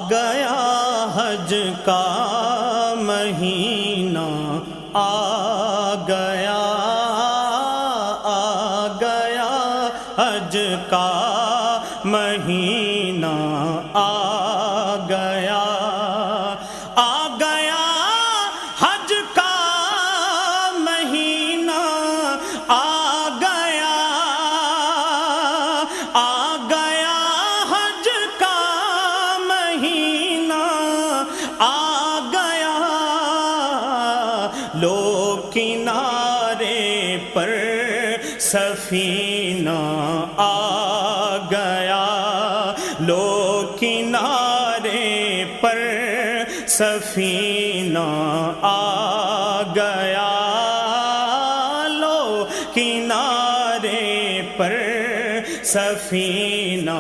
گیا حج کا مہینہ، آ گیا حج کا مہینہ، آ گیا حج کا مہینہ، آ گیا حج کا مہینہ، آ گیا لو کنارے پر سفینہ آ گیا، لو کنارے پر سفینہ آ گیا، لو کنارے پر سفینہ